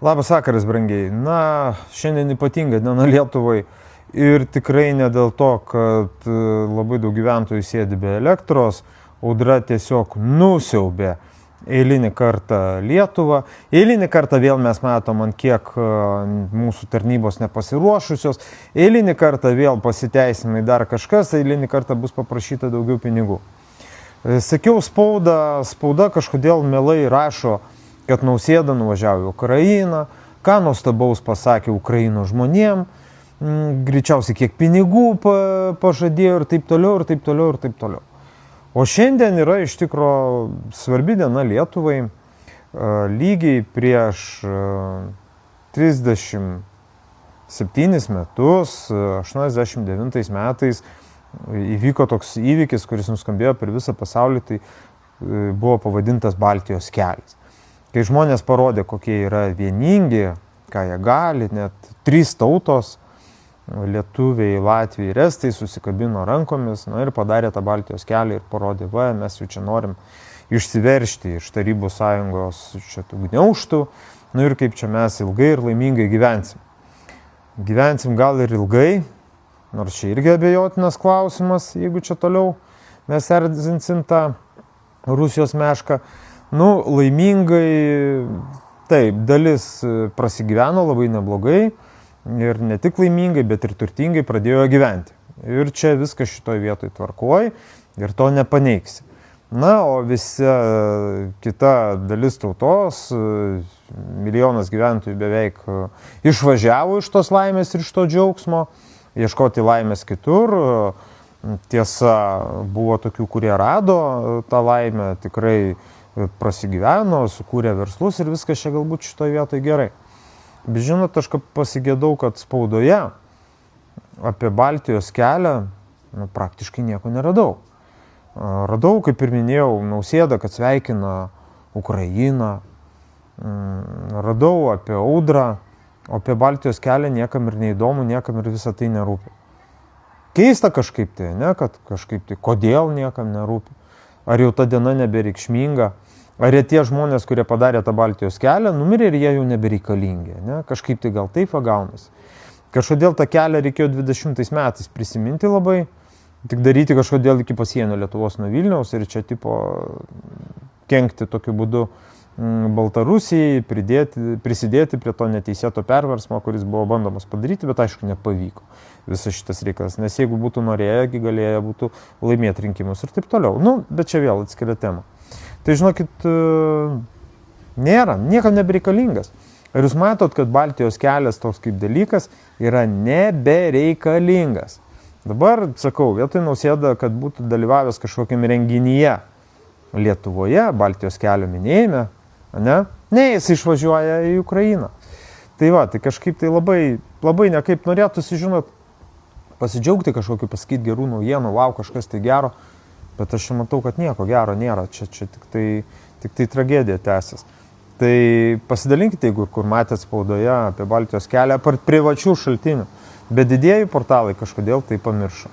Labas vakaras, brangiai. Na, šiandien ypatinga diena Lietuvai ir tikrai ne dėl to, kad labai daug gyventojų sėdi be elektros, audra tiesiog nusiaubė eilinį kartą Lietuvą. Eilinį kartą vėl mes matom, ant kiek mūsų tarnybos nepasiruošusios. Eilinį kartą vėl pasiteisimai dar kažkas, eilinį kartą bus paprašyta daugiau pinigų. Sakiau, spauda kažkodėl mielai rašo, kad Nausėda nuvažiavo į Ukrainą, ką nuostabaus pasakė Ukrainos žmonėm, greičiausiai kiek pinigų pažadėjo ir taip toliau, ir taip toliau, ir taip toliau. O šiandien yra iš tikro svarbi diena Lietuvai. Lygiai prieš 37 metus, 89 metais, įvyko toks įvykis, kuris nuskambėjo per visą pasaulį, tai buvo pavadintas Baltijos kelias. Kai žmonės parodė, kokie yra vieningi, ką jie gali, net 3 tautos, lietuviai, latviai ir estai, susikabino rankomis, ir padarė tą Baltijos kelią ir parodė, mes jau čia norim išsiveršti iš Tarybų Sąjungos šitų gniaužtų, ir kaip čia mes ilgai ir laimingai gyvensim. Gyvensim gal ir ilgai, nors čia irgi abejotinas klausimas, jeigu čia toliau mes erzinsim tą Rusijos mešką. Laimingai, taip, dalis prasigyveno labai neblogai ir ne tik laimingai, bet ir turtingai pradėjo gyventi. Ir čia viskas šitoj vietoj tvarkoj ir to nepaneigsi. O visa kita dalis tautos, milijonas gyventojų beveik išvažiavo iš tos laimės ir iš to džiaugsmo, ieškoti laimės kitur. Tiesa, buvo tokių, kurie rado tą laimę, tikrai prasigyveno, sukūrė verslus ir viskas čia galbūt šitoje vietoje gerai. Bet žinot, aš pasigėdau, kad spaudoje apie Baltijos kelią praktiškai nieko neradau. Radau, kaip ir minėjau, Nausėdą, kad sveikina Ukrainą. Radau apie audrą, o apie Baltijos kelią niekam ir neįdomu, niekam ir visą tai nerūpi. Keista kažkaip tai, kad kažkaip tai, kodėl niekam nerūpi. Ar jau ta diena nebereikšminga? Ar tie žmonės, kurie padarė tą Baltijos kelią, numirė ir jie jau nebereikalingi? Kažkaip tai gal taip gaunasi. Kažkodėl tą kelią reikėjo 20 metais prisiminti labai, tik daryti kažkodėl iki pasienio Lietuvos nuo Vilniaus ir čia tipo kenkti tokiu būdu Baltarusijai, prisidėti prie to neteisėto perversmo, kuris buvo bandomas padaryti, bet aišku nepavyko visas šitas reikalas. Nes jeigu būtų norėję, galėję būtų laimėti rinkimus ir taip toliau. Bet čia vėl atskiria tema. Tai žinokit, niekam nebereikalingas. Ar jūs matot, kad Baltijos kelias toks kaip dalykas yra nebereikalingas? Dabar, sakau, vietoj Nausėda, kad būtų dalyvavęs kažkokiam renginyje Lietuvoje, Baltijos kelio minėjime, ne, jis išvažiuoja į Ukrainą. Tai kažkaip tai labai nekaip norėtųsi, žinot, pasidžiaugti kažkokiu, pasakyti gerų naujienų, kažkas tai gero, bet aš matau, kad nieko gero nėra, čia tik tai tragedija tęsis. Tai pasidalinkite, jeigu kur matėt spaudoje apie Baltijos kelią, apart privačių šaltinių, bet didieji portalai kažkodėl tai pamiršo.